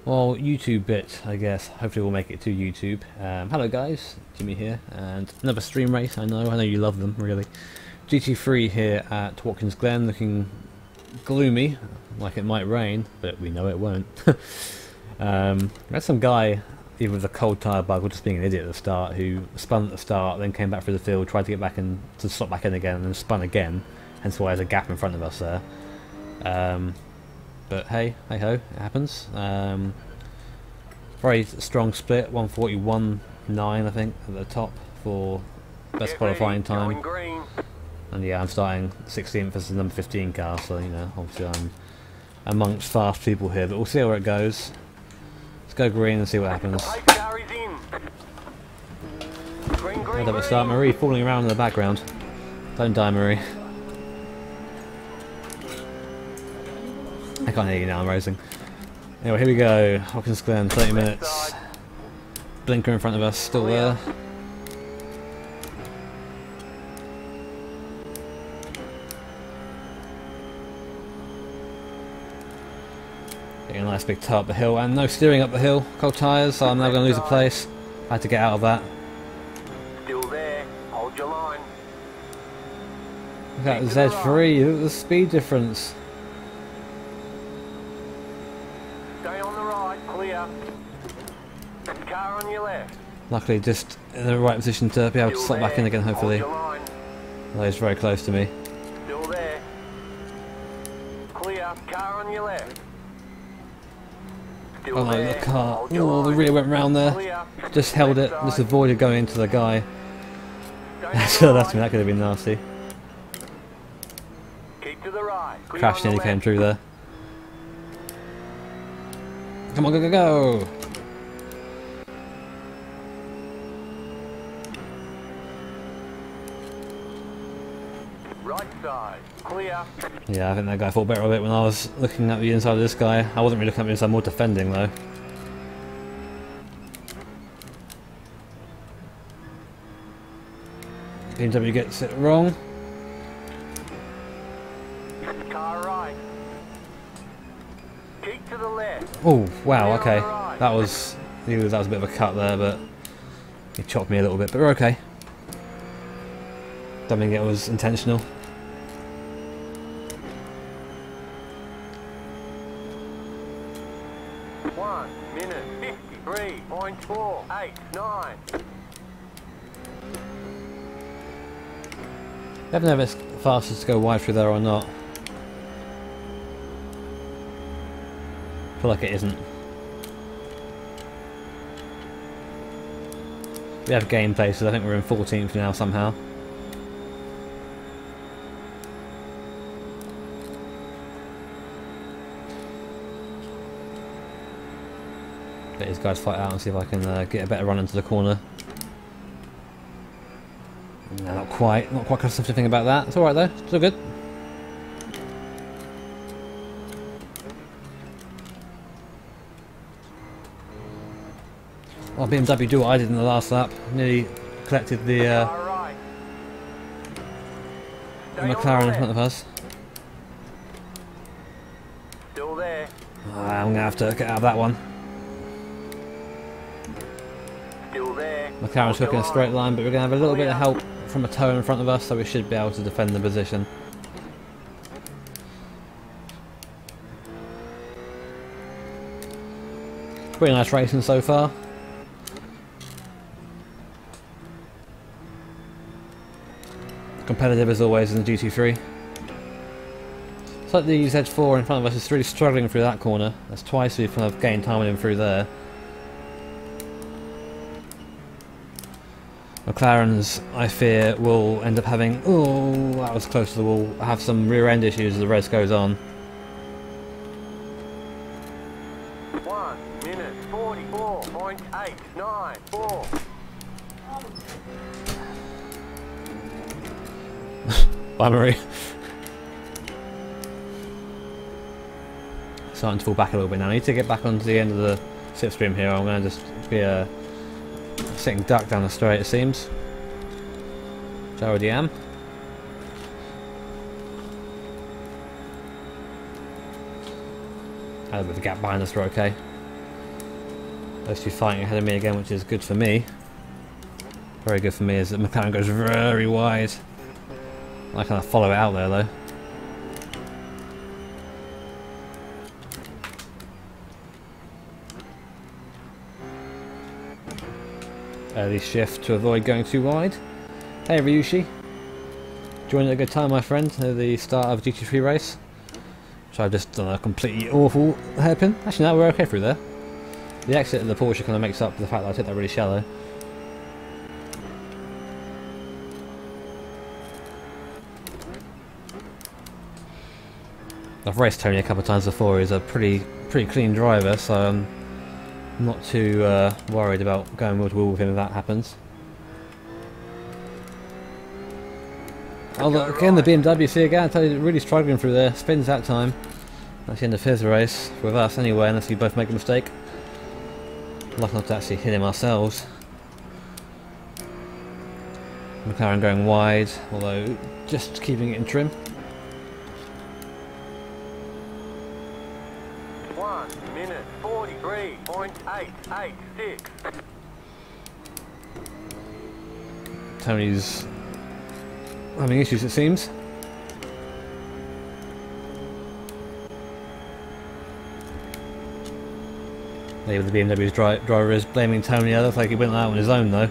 Well, YouTube bit, I guess. Hopefully we'll make it to YouTube. Hello guys, Jimmy here, and another stream race. I know you love them, really. GT3 here at Watkins Glen, looking gloomy, like it might rain, but we know it won't. We had some guy, either with a cold tyre bug or just being an idiot at the start, who spun at the start, then came back through the field, tried to get back in, to slot back in again, and then spun again, hence why there's a gap in front of us there. But hey ho, it happens. Very strong split, 141.9 I think at the top for best qualifying time. And yeah, I'm starting 16th as the number 15 car, so you know, obviously I'm amongst fast people here, but we'll see where it goes. Let's go green and see what happens. Head up at start, Marie falling around in the background. Don't die, Marie. I can't hear you now, I'm racing. Anyway, here we go. Watkins Glen, 30 minutes. Blinker in front of us, still there. Getting a nice big toe up the hill, and no steering up the hill. Cold tyres, so I'm now going to lose a place. I had to get out of that. Still there, hold your line. Look at Z3, look at the speed difference. Stay on the right, clear. Car on your left. Luckily just in the right position to be able to slot back in again, hopefully. That is very close to me. Still there. Clear, car on your left. Still Oh no, there. the car. Hold your Oh, the line. rear went round there. Clear. Just held it, just avoided going into the guy. So that's me, that could have been nasty. Keep to the right. Clear Crash on the nearly came left. through there. Come on, go, go, go! Right side, clear. Yeah, I think that guy thought better of it when I was looking at the inside of this guy. I wasn't really looking at the inside, more defending though. BMW gets it wrong. Car right. Keep to the left. Oh, wow, okay. That was a bit of a cut there, but he chopped me a little bit, but we're okay. Don't think it was intentional. One minute 53.489. Never know if it's fastest to go wide through there or not. I feel like it isn't. We have game places, I think we're in 14th now somehow. Let these guys fight out and see if I can get a better run into the corner. No, not quite close enough to think about that. It's alright though, it's all good. Well, BMW do what I did in the last lap. Nearly collected the Car right. McLaren in front of us. Still there. I'm going to have to get out of that one. Still there. McLaren's Hold looking your a straight line. line, but we're going to have a little bit of help from a toe in front of us, so we should be able to defend the position. Pretty nice racing so far. Competitive as always in the GT3. It's like the Z4 in front of us is really struggling through that corner. That's twice we've kind of gained time with him through there. McLaren's, I fear, will end up having... Oh, that was close to the wall. Have some rear end issues as the race goes on. 1 minute 44.894. Bye, Marie. Starting to fall back a little bit now. I need to get back onto the end of the slipstream here. I'm going to just be a sitting duck down the straight, it seems. Which I already am. Had a bit of a gap behind us, we're okay. Those two fighting ahead of me again, which is good for me. Very good for me as the McLaren goes very wide. I kind of follow it out there though. Early shift to avoid going too wide. Hey Ryushi, joining at a good time my friend at the start of a GT3 race. So I've just done a completely awful hairpin. Actually no, we're okay through there. The exit of the Porsche kind of makes up for the fact that I took that really shallow. I've raced Tony a couple of times before. He's a pretty clean driver, so I'm not too worried about going wheel to wheel with him if that happens. Oh look, again the BMW, see again, I tell you, really struggling through there. Spins that time. That's the end of his race, with us anyway, unless we both make a mistake. Lucky not to actually hit him ourselves. McLaren going wide, although just keeping it in trim. 1 minute 43.886. Tony's having issues, it seems. Maybe the BMW's driver is blaming Tony. It looks like he went out on his own though.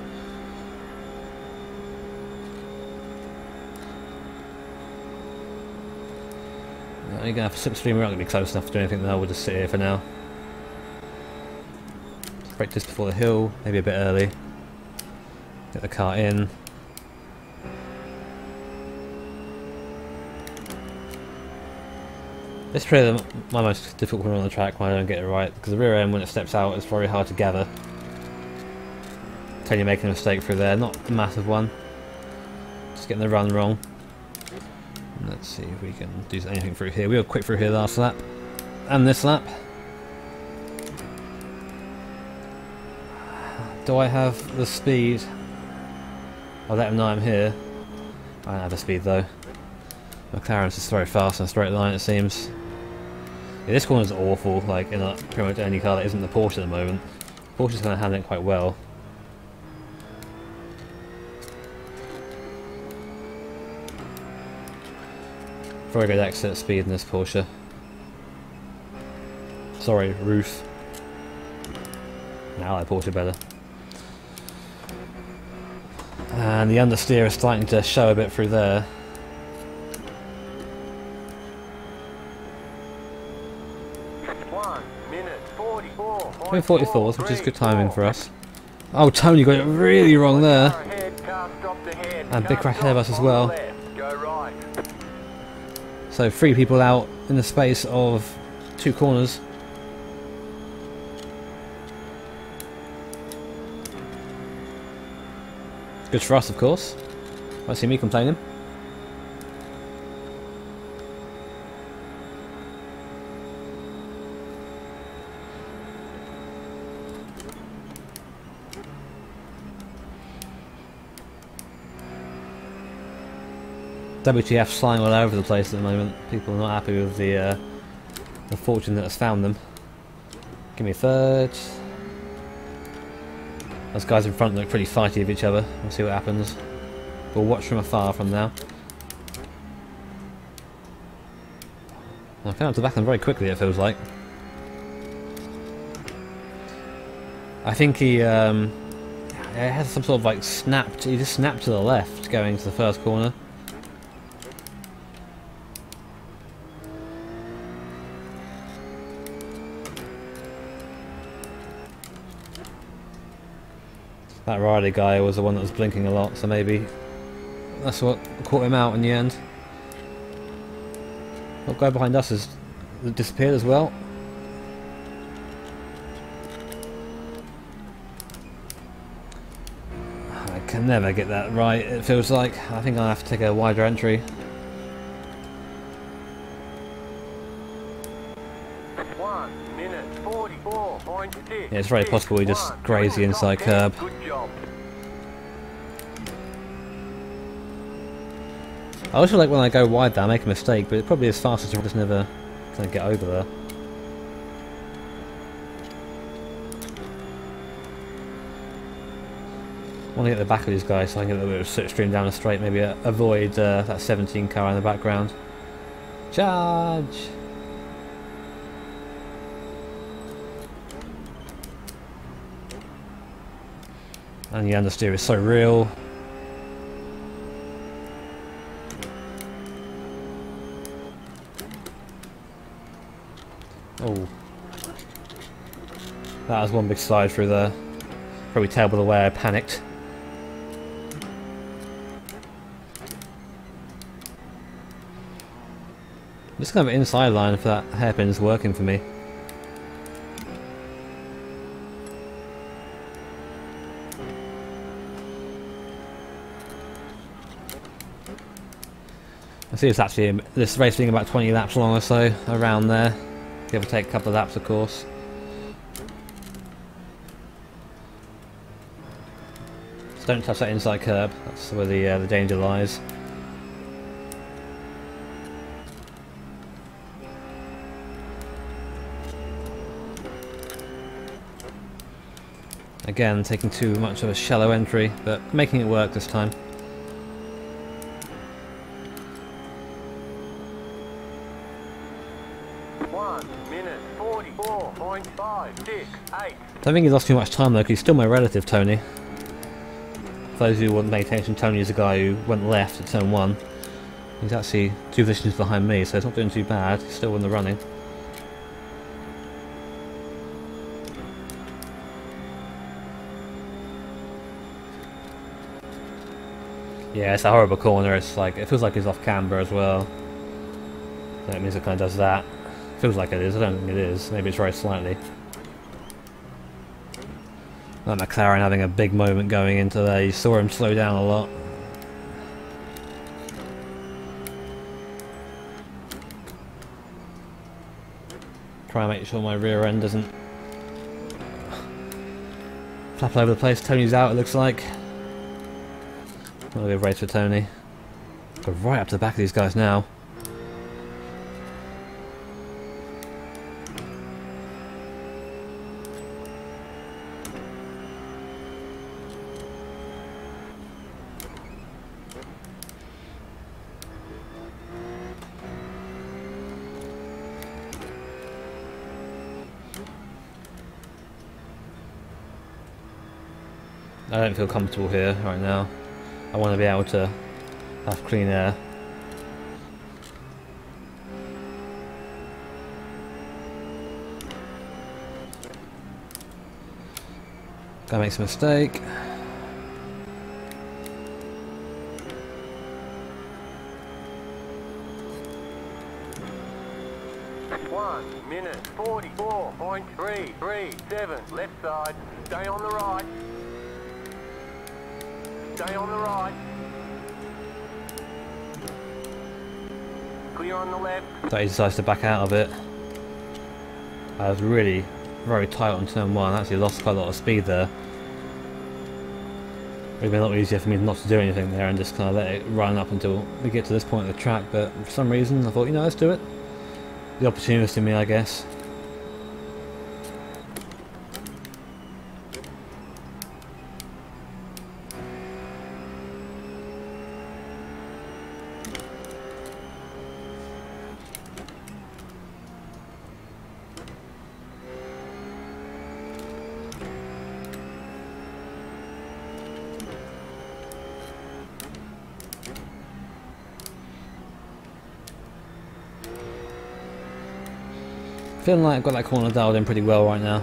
You're going to have to slipstream. We're not going to be close enough to do anything though. We'll just sit here for now. Brake just before the hill, maybe a bit early. Get the car in. This is probably my most difficult one on the track when I don't get it right, because the rear end when it steps out is very hard to gather. Tony making a mistake through there, not a massive one. Just getting the run wrong. Let's see if we can do anything through here. We were quick through here last lap, and this lap. Do I have the speed? I'll let him know I'm here. I don't have the speed though. McLaren's just very fast in a straight line it seems. Yeah, this corner's awful, like in pretty much any car that isn't the Porsche at the moment. Porsche's going to handle it quite well. Very good exit speed in this Porsche. Sorry, roof. Now I like Porsche better. And the understeer is starting to show a bit through there. 1 minute 44. We're 44s, which is good timing for us. Oh, Tony got it really wrong there. And big crash ahead of us as well. So 3 people out in the space of 2 corners. Good for us, of course. Won't see me complaining. WTF's flying all over the place at the moment. People are not happy with the fortune that has found them. Give me a third. Those guys in front look pretty fighty with each other. We'll see what happens. We'll watch from afar from now. I found out to back them very quickly, it feels like. I think he has some sort of like snapped. He just snapped to the left going to the first corner. That Riley guy was the one that was blinking a lot, so maybe that's what caught him out in the end. That guy behind us has disappeared as well. I can never get that right, it feels like. I think I'll have to take a wider entry. Yeah, it's very possible we just graze the inside curb. I always feel like when I go wide there I make a mistake, but it probably is faster to just never kind of get over there. want to get the back of these guys so I can get a little bit of slipstream down the straight, maybe avoid that 17 car in the background. Charge! And the understeer is so real. Oh. That was one big slide through there. Probably terrible the way I panicked. Just kind of an inside line if that hairpin is working for me. I see it's actually this race being about 20 laps long or so, around there. Give or take a couple of laps, of course. Just don't touch that inside curb. That's where the danger lies. Again, taking too much of a shallow entry, but making it work this time. I don't think he lost too much time though, because he's still my relative, Tony. For those who wouldn't pay attention, Tony is a guy who went left at turn 1. He's actually 2 positions behind me, so he's not doing too bad. He's still in the running. Yeah, it's a horrible corner. It's like, it feels like he's off camber as well. So it means it kind of does that. Feels like it is. I don't think it is. Maybe it's very slightly. That McLaren having a big moment going into there. You saw him slow down a lot. Try and make sure my rear end doesn't flap over the place. Tony's out, it looks like. Another good race for Tony. Go right up to the back of these guys now. I don't feel comfortable here right now. I want to be able to have clean air. Guy makes a mistake. One minute 44.337. Left side. Stay on the right. Stay on the right. Clear on the left. So he decides to back out of it. I was really very tight on turn 1. I actually lost quite a lot of speed there. It would have been a lot easier for me not to do anything there and just kind of let it run up until we get to this point of the track, but for some reason I thought, you know, let's do it. The opportunist in me, I guess. Feeling like I've got that corner dialed in pretty well right now.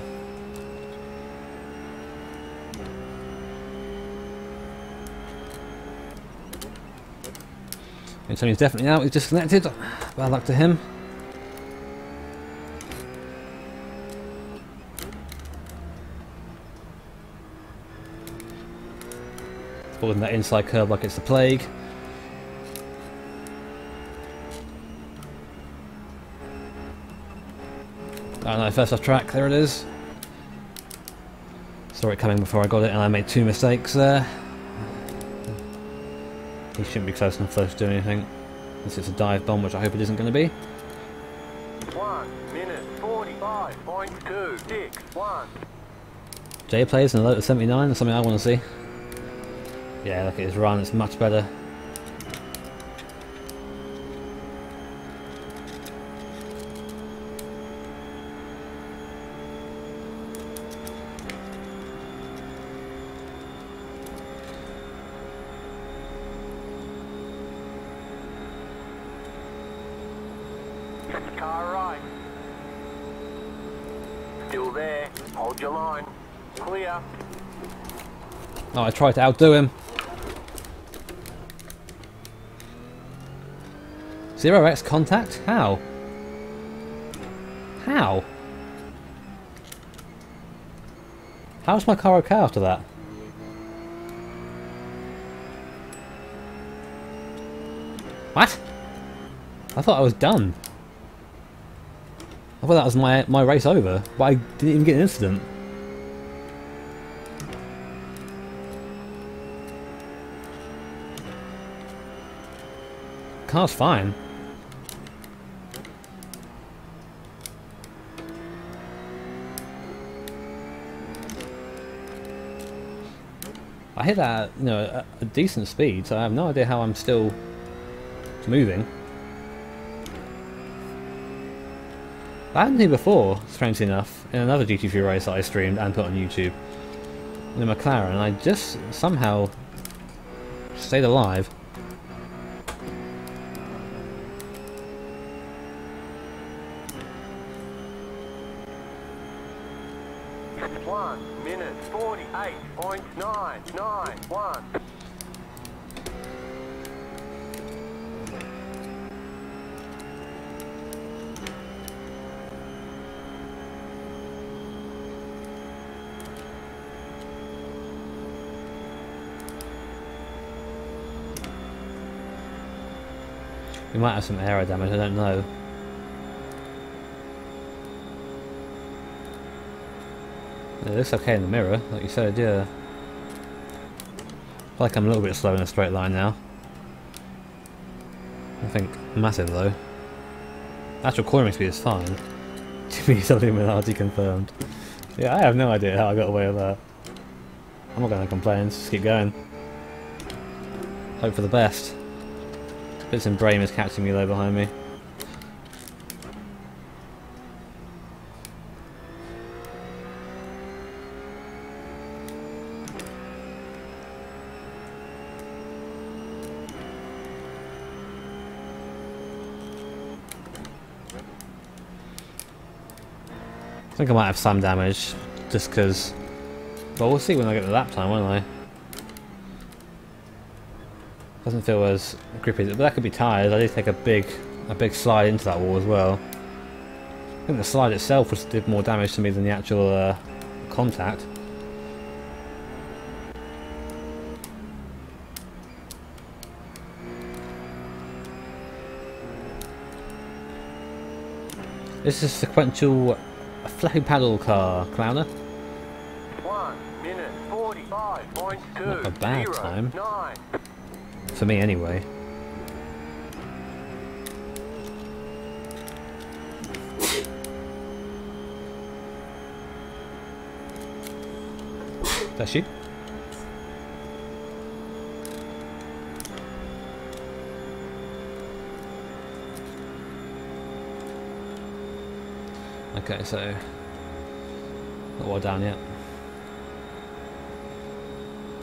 And Tony's definitely out, he's disconnected. Bad luck to him. Following that inside curve like it's the plague. Oh no, first off track, there it is. Saw it coming before I got it and I made 2 mistakes there. He shouldn't be close enough for us to do anything. Unless it's a dive bomb, which I hope it isn't going to be. 1 minute 45.261. J plays in a Lotus 79, that's something I want to see. Yeah, look at his run, it's much better. Car right. Still there. Hold your line. Clear. Oh, I tried to outdo him. 0x contact? How? How? How's my car okay after that? What? I thought I was done. I thought that was my race over, but I didn't even get an incident. Car's fine. I hit that, you know, at a decent speed, so I have no idea how I'm still moving. That happened to me before, strangely enough, in another GT3 race that I streamed and put on YouTube. In a McLaren, and I just somehow stayed alive. One minute 48.991. We might have some aero damage, I don't know. It looks okay in the mirror, like you said, yeah. I feel like I'm a little bit slow in a straight line now. Nothing massive though. Actual cornering speed is fine. Jimmy Illuminati confirmed. Yeah, I have no idea how I got away with that. I'm not going to complain, just keep going. Hope for the best. Bits and Brame is catching me though behind me. I think I might have some damage, just because. Well, we'll see when I get the lap time, won't I? Doesn't feel as grippy, but that could be tyres. I did take a big slide into that wall as well. I think the slide itself did more damage to me than the actual contact. This is a sequential flappy paddle car, Clowner. 1 minute 45.2. Not a bad time. 9. For me, anyway. That's you. Okay, so not well down yet.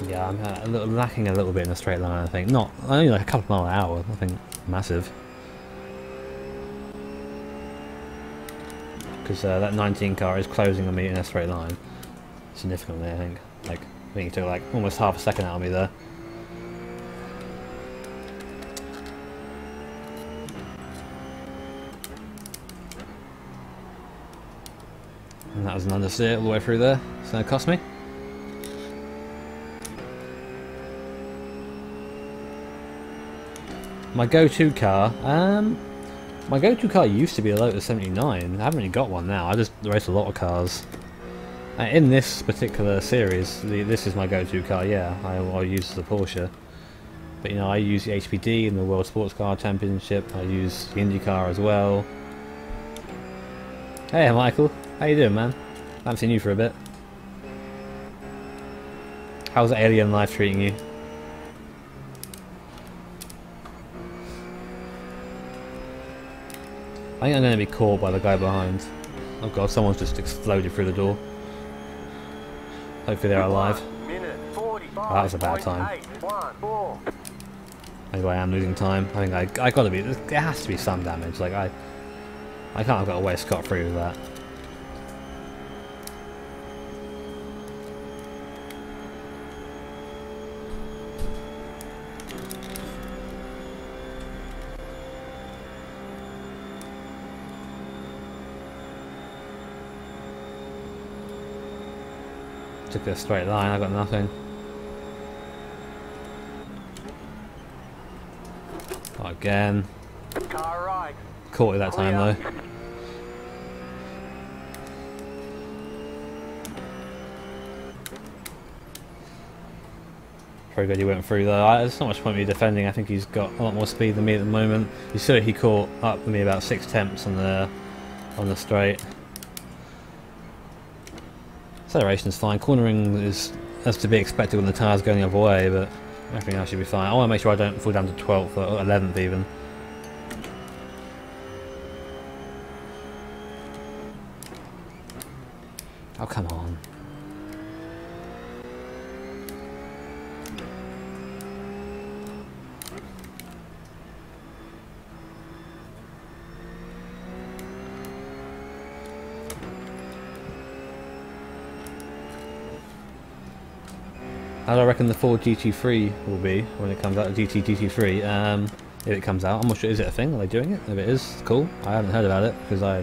Yeah, I'm lacking a little bit in a straight line, I think. Not only like a couple of miles an hour, nothing massive. Because that 19 car is closing on me in a straight line. Significantly, I think. I think he took like almost half a second out of me there. And that was an understeer all the way through there. It's going to cost me. My go-to car, used to be a Lotus 79. I haven't really got one now. I just race a lot of cars. In this particular series, this is my go-to car. Yeah, I'll use the Porsche. But you know, I use the HPD in the World Sports Car Championship. I use the IndyCar as well. Hey, Michael, how you doing, man? I haven't seen you for a bit. How's alien life treating you? I think I'm going to be caught by the guy behind. Oh god, someone's just exploded through the door. Hopefully they're alive. Oh, that was a bad time. Maybe I am losing time. I think I gotta be. There has to be some damage. Like I can't have got away scot-free with that. Took a straight line. I got nothing. Not again. Caught it that time though. Pretty good he went through though. There's not much point in me defending. I think he's got a lot more speed than me at the moment. You saw he caught up with me about 6 tenths on the straight. Acceleration's fine. Cornering is as to be expected when the tyre's going the other way, but everything else should be fine. I want to make sure I don't fall down to 12th or 11th even. Oh, come on. How do I reckon the Ford GT3 will be when it comes out? GT3, if it comes out. I'm not sure. Is it a thing? Are they doing it? If it is, cool. I haven't heard about it because I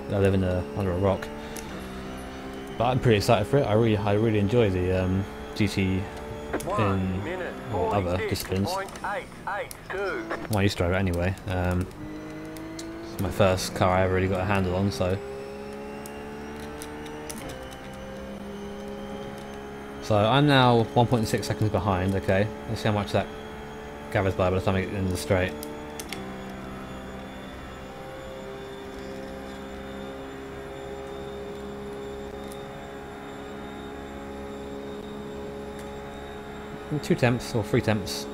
live under a rock. But I'm pretty excited for it. I really enjoy the GT in other disciplines. Well, I used to drive it anyway. It's my first car I ever really got a handle on, so. So I'm now 1.6 seconds behind, okay. Let's see how much that gathers by the time I get into the straight. And 2 tenths or 3 tenths.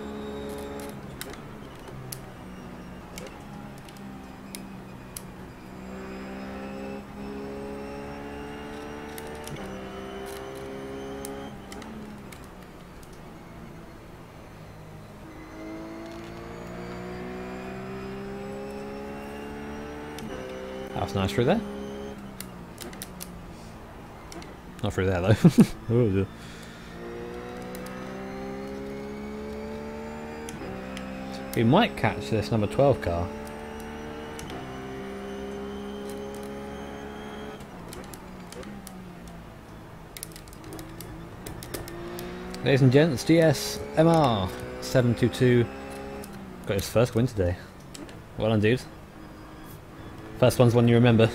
That was nice through there. Not through there though. Oh, dear. We might catch this number 12 car. Ladies and gents, GS MR 722 got his first win today. Well done, dude. First one's one you remember.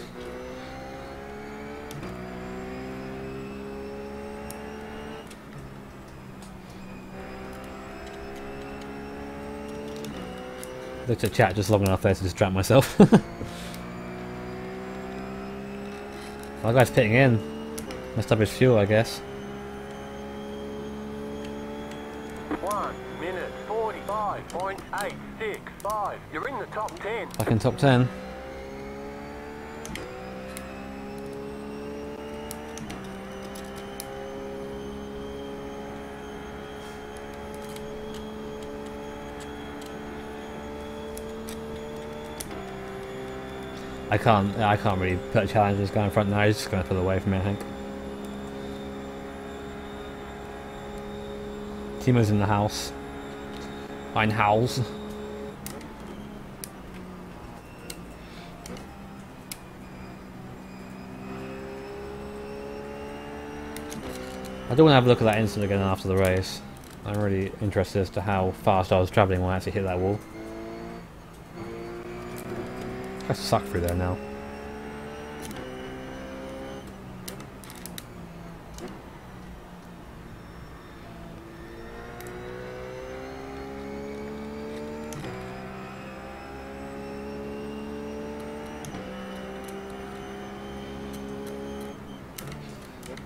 Looked at chat just long enough there to distract myself. That guy's pitting in. Messed up his fuel, I guess. 1 minute 45.865. You're in the top 10. Back in top 10. I can't really put a challenge just going in front now. He's just going to pull away from me, I think. Timo's in the house. Ein Haus. I do want to have a look at that incident again after the race. I'm really interested as to how fast I was travelling when I actually hit that wall. I suck through there now.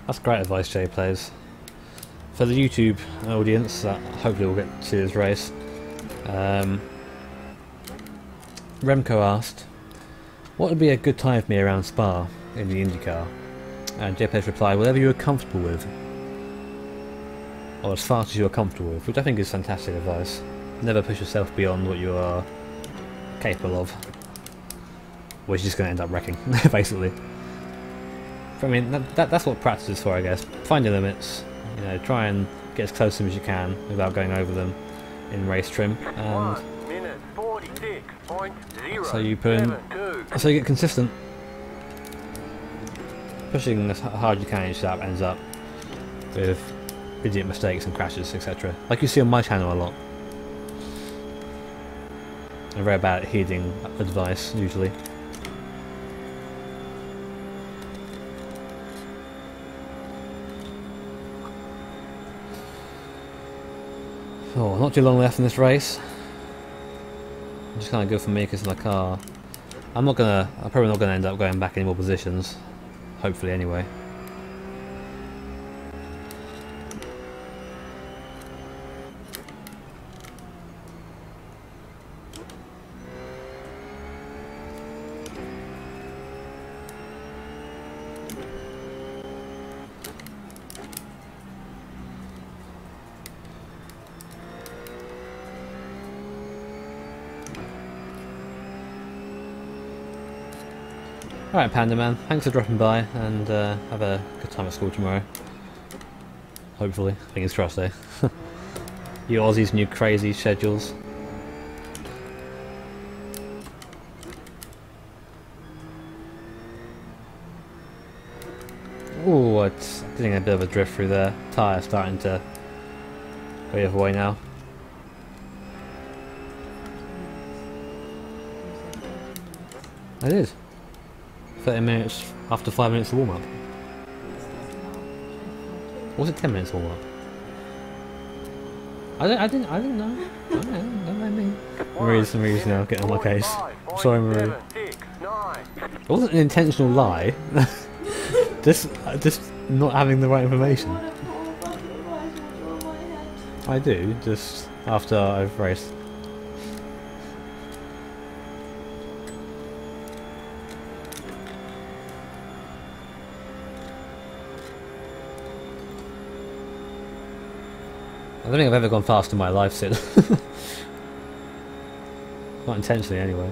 That's great advice, Jay Plays. For the YouTube audience that hopefully will get to see this race, Remco asked, What would be a good time for me around Spa in the IndyCar? And JPS replied, whatever you are comfortable with. Or as fast as you are comfortable with, which I think is fantastic advice. Never push yourself beyond what you are capable of. Which is just going to end up wrecking, basically. I mean, that's what practice is for, I guess. Find your limits, you know, try and get as close to them as you can without going over them in race trim. And 1 minute 46.072. so you put in, so you get consistent. Pushing as hard as you can each lap ends up with idiot mistakes and crashes, etc. Like you see on my channel a lot. I'm very bad at heeding advice, usually. Oh, not too long left in this race. Just kind of good for me because my car. I'm probably not gonna end up going back any more positions. Hopefully, anyway. Alright, Panda Man, thanks for dropping by, and have a good time at school tomorrow. Hopefully. Fingers crossed, eh? You Aussies and your crazy schedules. Ooh, it's getting a bit of a drift through there. Tyre starting to go the other way now. It is. 30 minutes after 5 minutes of warm up. Was it 10 minutes warm up? I didn't know. Don't let me. Marie's now getting on my case. Sorry, Marie. It wasn't an intentional lie. just not having the right information. I do, just after I've raced. I don't think I've ever gone fast in my life, Sid. Not intentionally, anyway.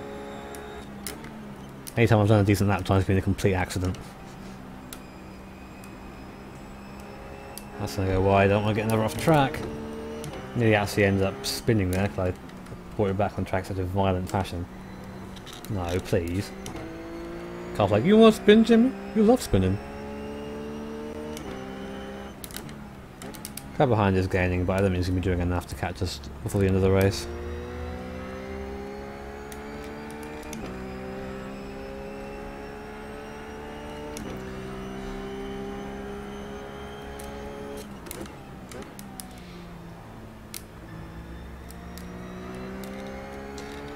Anytime I've done a decent lap time, it's been a complete accident. That's gonna go wide, I don't want to get another off track. Nearly actually ended up spinning there because I brought it back on track in such a violent fashion. No, please. Car's like, you want to spin, Jimmy? You love spinning. Car behind is gaining, but I don't think he's going to be doing enough to catch us before the end of the race.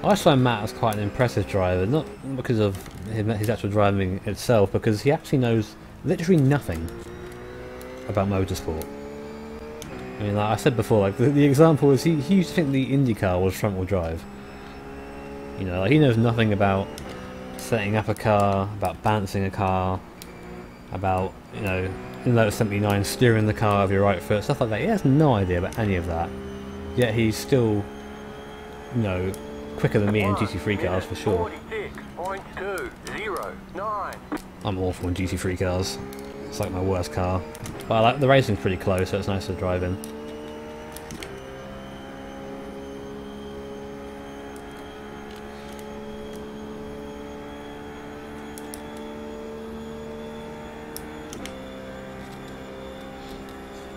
I just find Matt as quite an impressive driver, not because of his actual driving itself, because he actually knows literally nothing about motorsport. I mean, like I said before, like the example is he used to think the IndyCar was front wheel drive. You know, like he knows nothing about setting up a car, about balancing a car, about, you know, in Lotus 79 steering the car with your right foot, stuff like that. He has no idea about any of that. Yet he's still, you know, quicker than me in GT3 cars for sure. I'm awful in GT3 cars. It's like my worst car. But I like the racing's pretty close, so it's nice to drive in.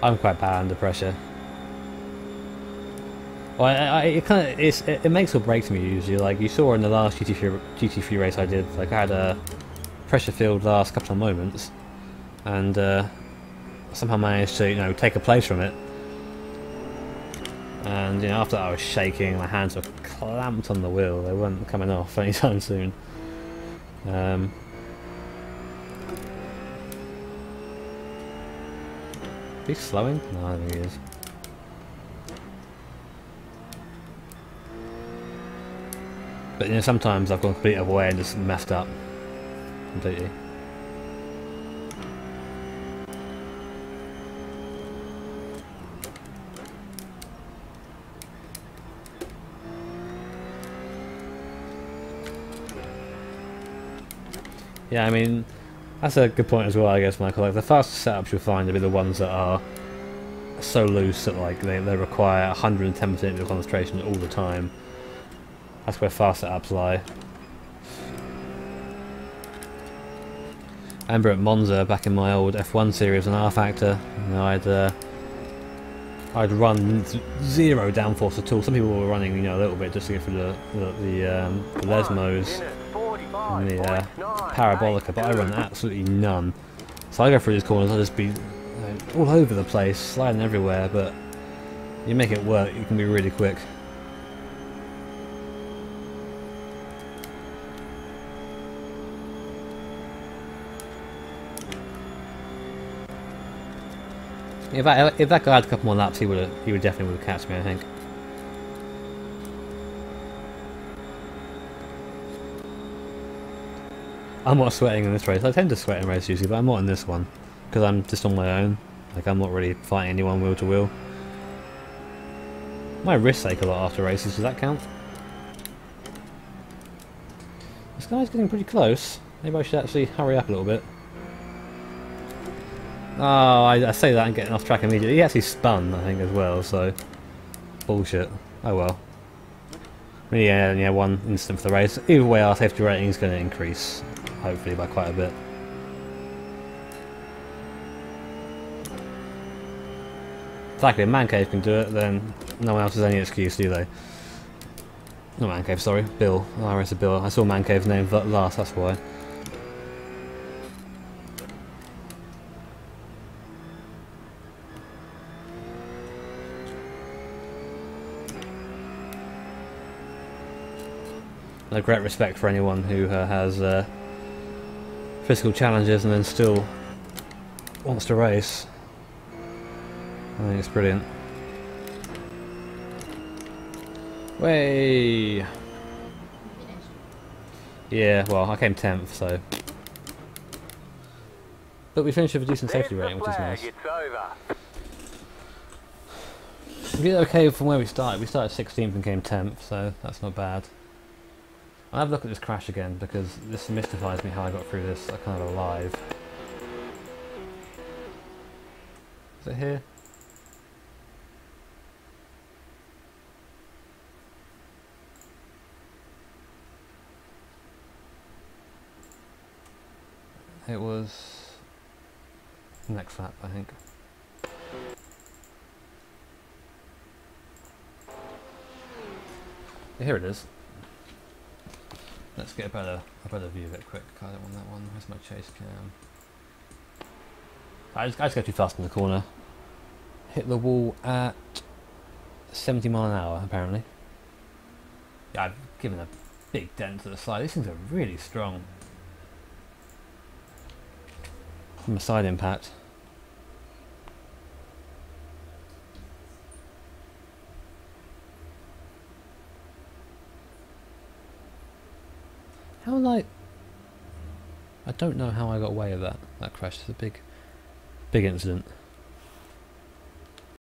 I'm quite bad under pressure. Well, it makes or breaks me usually. Like you saw in the last GT3 race I did, like I had a pressure-filled last couple of moments, and somehow managed to, you know, take a place from it. And you know, after that I was shaking, my hands were clamped on the wheel. They weren't coming off anytime soon. He's slowing? No, I don't think he is. But you know, sometimes I've gone completely other way and just messed up completely. Yeah, I mean, that's a good point as well, I guess, Michael. Like, the fastest setups you'll find will be the ones that are so loose that like they require 110% of your concentration all the time. That's where fast setups lie. I remember at Monza back in my old F1 series on R Factor, you know, I'd run zero downforce at all. Some people were running, you know, a little bit just to get through the Lesmos and the Parabolica, but I run absolutely none. So I go through these corners, I'll just be all over the place, sliding everywhere, but you make it work, you can be really quick. If that guy had a couple more laps, he would definitely would have catched me, I think. I'm not sweating in this race. I tend to sweat in races usually, but I'm not in this one because I'm just on my own. Like, I'm not really fighting anyone wheel to wheel. My wrists ache a lot after races. Does that count? This guy's getting pretty close. Maybe I should actually hurry up a little bit. Oh, I say that and getting off track immediately. He actually spun, I think, as well, so... Bullshit. Oh well. Yeah, only had one incident for the race. Either way, our safety rating is going to increase, hopefully, by quite a bit. Exactly, if Man Cave can do it, then no one else has any excuse, do they? Not Man Cave, sorry. Bill. Oh, I wrote Bill. I saw Man Cave's name last, that's why. No great respect for anyone who has physical challenges and then still wants to race. I think it's brilliant. Way. Yeah, well, I came 10th, so. But we finished with a decent safety rating, which is nice. We did okay from where we started. We started 16th and came 10th, so that's not bad. I'll have a look at this crash again because this mystifies me how I got through this kind of alive. Is it here? It was next lap, I think. Yeah, here it is. Let's get a better view of it quick. I don't want that one. Where's my chase cam? I just go too fast in the corner. Hit the wall at 70 miles an hour, apparently. Yeah, I've given a big dent to the side. These things are really strong. From a side impact. How, like... I don't know how I got away with that crash. It's a big incident.